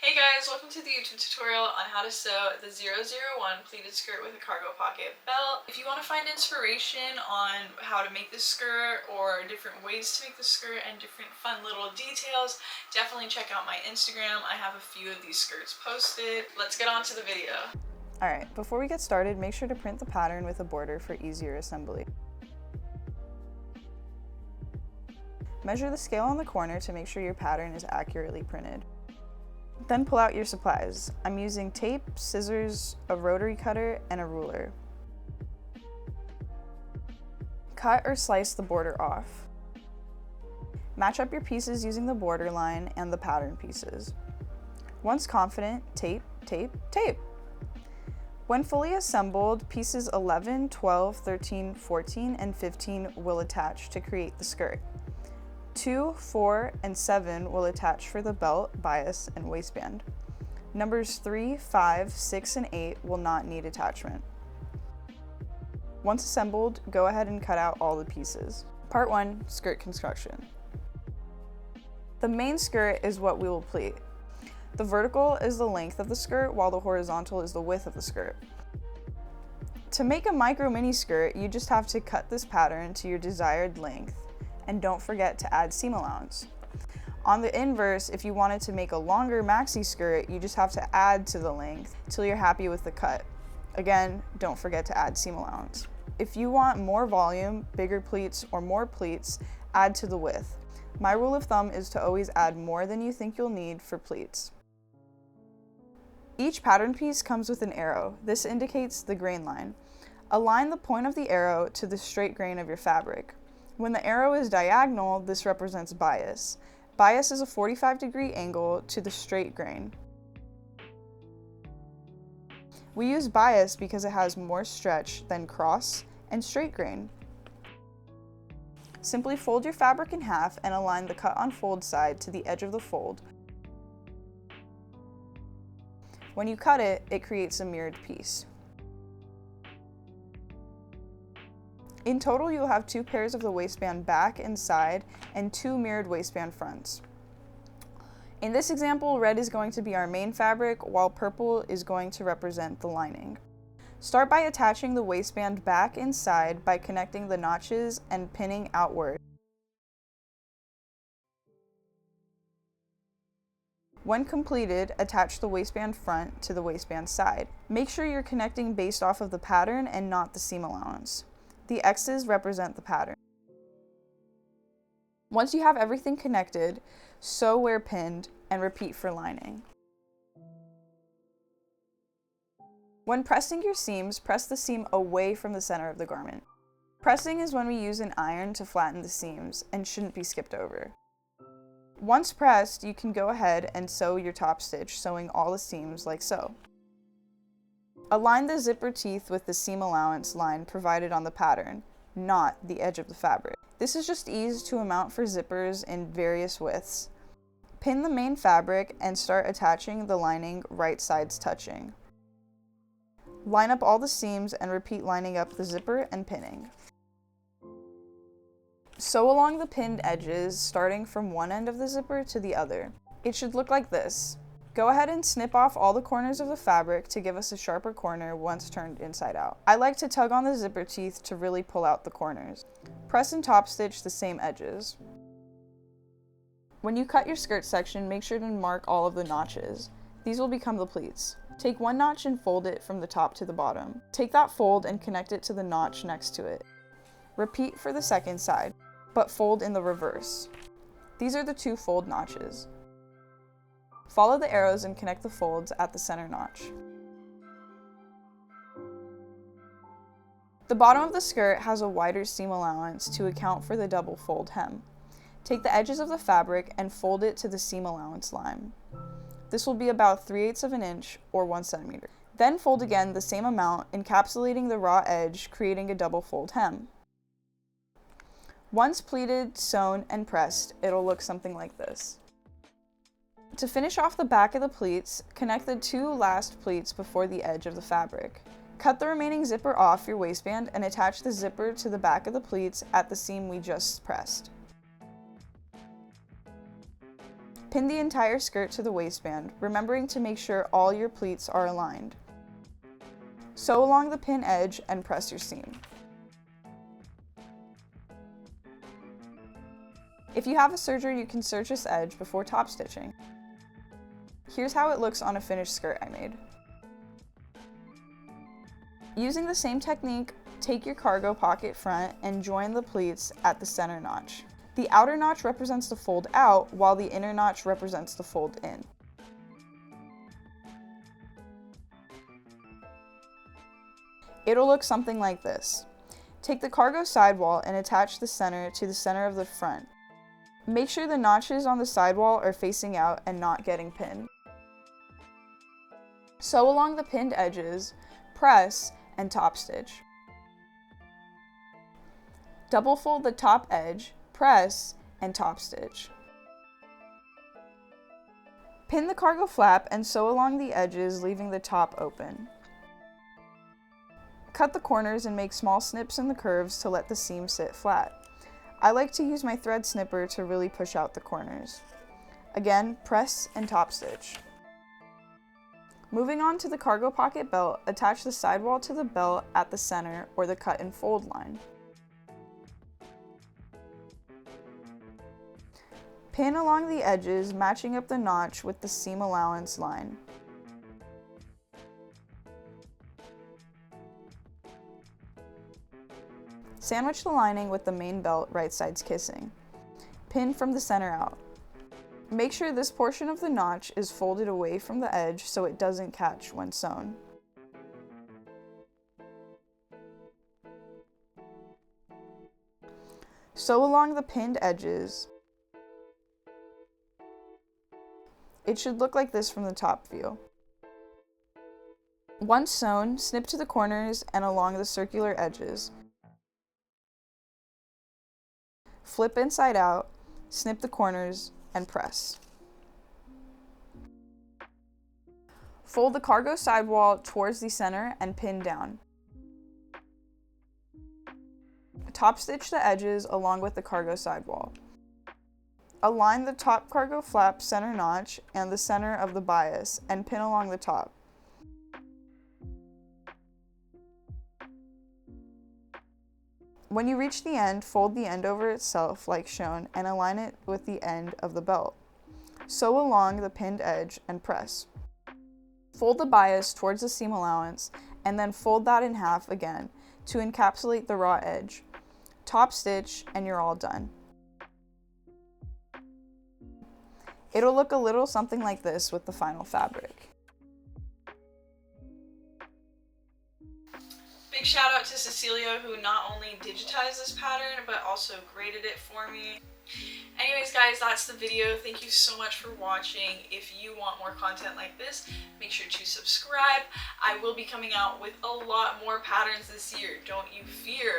Hey guys, welcome to the YouTube tutorial on how to sew the 001 pleated skirt with a cargo pocket belt. If you want to find inspiration on how to make this skirt or different ways to make the skirt and different fun little details, definitely check out my Instagram. I have a few of these skirts posted. Let's get on to the video. Alright, before we get started, make sure to print the pattern with a border for easier assembly. Measure the scale on the corner to make sure your pattern is accurately printed. Then pull out your supplies. I'm using tape, scissors, a rotary cutter, and a ruler. Cut or slice the border off. Match up your pieces using the border line and the pattern pieces. Once confident, tape, tape, tape. When fully assembled, pieces 11, 12, 13, 14, and 15 will attach to create the skirt. 2, 4, and 7 will attach for the belt, bias, and waistband. Numbers 3, 5, 6, and 8 will not need attachment. Once assembled, go ahead and cut out all the pieces. Part 1, skirt construction. The main skirt is what we will pleat. The vertical is the length of the skirt, while the horizontal is the width of the skirt. To make a micro mini skirt, you just have to cut this pattern to your desired length, and don't forget to add seam allowance. On the inverse, if you wanted to make a longer maxi skirt, you just have to add to the length till you're happy with the cut. Again, don't forget to add seam allowance. If you want more volume, bigger pleats, or more pleats, add to the width. My rule of thumb is to always add more than you think you'll need for pleats. Each pattern piece comes with an arrow. This indicates the grain line. Align the point of the arrow to the straight grain of your fabric. When the arrow is diagonal, this represents bias. Bias is a 45-degree angle to the straight grain. We use bias because it has more stretch than cross and straight grain. Simply fold your fabric in half and align the cut on fold side to the edge of the fold. When you cut it, it creates a mirrored piece. In total, you'll have 2 pairs of the waistband back and side and 2 mirrored waistband fronts. In this example, red is going to be our main fabric, while purple is going to represent the lining. Start by attaching the waistband back and side by connecting the notches and pinning outward. When completed, attach the waistband front to the waistband side. Make sure you're connecting based off of the pattern and not the seam allowance. The X's represent the pattern. Once you have everything connected, sew where pinned and repeat for lining. When pressing your seams, press the seam away from the center of the garment. Pressing is when we use an iron to flatten the seams and shouldn't be skipped over. Once pressed, you can go ahead and sew your top stitch, sewing all the seams like so. Align the zipper teeth with the seam allowance line provided on the pattern, not the edge of the fabric. This is just eased to amount for zippers in various widths. Pin the main fabric and start attaching the lining right sides touching. Line up all the seams and repeat lining up the zipper and pinning. Sew along the pinned edges, starting from one end of the zipper to the other. It should look like this. Go ahead and snip off all the corners of the fabric to give us a sharper corner once turned inside out. I like to tug on the zipper teeth to really pull out the corners. Press and top stitch the same edges. When you cut your skirt section, make sure to mark all of the notches. These will become the pleats. Take one notch and fold it from the top to the bottom. Take that fold and connect it to the notch next to it. Repeat for the second side, but fold in the reverse. These are the 2 fold notches. Follow the arrows and connect the folds at the center notch. The bottom of the skirt has a wider seam allowance to account for the double fold hem. Take the edges of the fabric and fold it to the seam allowance line. This will be about 3/8 of an inch or 1 centimeter. Then fold again the same amount, encapsulating the raw edge, creating a double fold hem. Once pleated, sewn, and pressed, it'll look something like this. To finish off the back of the pleats, connect the 2 last pleats before the edge of the fabric. Cut the remaining zipper off your waistband and attach the zipper to the back of the pleats at the seam we just pressed. Pin the entire skirt to the waistband, remembering to make sure all your pleats are aligned. Sew along the pin edge and press your seam. If you have a serger, you can serge this edge before top stitching. Here's how it looks on a finished skirt I made. Using the same technique, take your cargo pocket front and join the pleats at the center notch. The outer notch represents the fold out, while the inner notch represents the fold in. It'll look something like this. Take the cargo sidewall and attach the center to the center of the front. Make sure the notches on the sidewall are facing out and not getting pinned. Sew along the pinned edges, press, and top stitch. Double fold the top edge, press, and top stitch. Pin the cargo flap and sew along the edges, leaving the top open. Cut the corners and make small snips in the curves to let the seam sit flat. I like to use my thread snipper to really push out the corners. Again, press and top stitch. Moving on to the cargo pocket belt, attach the sidewall to the belt at the center or the cut and fold line. Pin along the edges, matching up the notch with the seam allowance line. Sandwich the lining with the main belt, right sides kissing. Pin from the center out. Make sure this portion of the notch is folded away from the edge so it doesn't catch when sewn. Sew along the pinned edges. It should look like this from the top view. Once sewn, snip to the corners and along the circular edges. Flip inside out, snip the corners, and press. Fold the cargo sidewall towards the center and pin down. Top stitch the edges along with the cargo sidewall. Align the top cargo flap center notch and the center of the bias and pin along the top. When you reach the end, fold the end over itself like shown and align it with the end of the belt. Sew along the pinned edge and press. Fold the bias towards the seam allowance and then fold that in half again to encapsulate the raw edge. Top stitch and you're all done. It'll look a little something like this with the final fabric. Big shout out to Cecilia, who not only digitized this pattern but also graded it for me. Anyways guys, that's the video. Thank you so much for watching. If you want more content like this, make sure to subscribe. I will be coming out with a lot more patterns this year, don't you fear.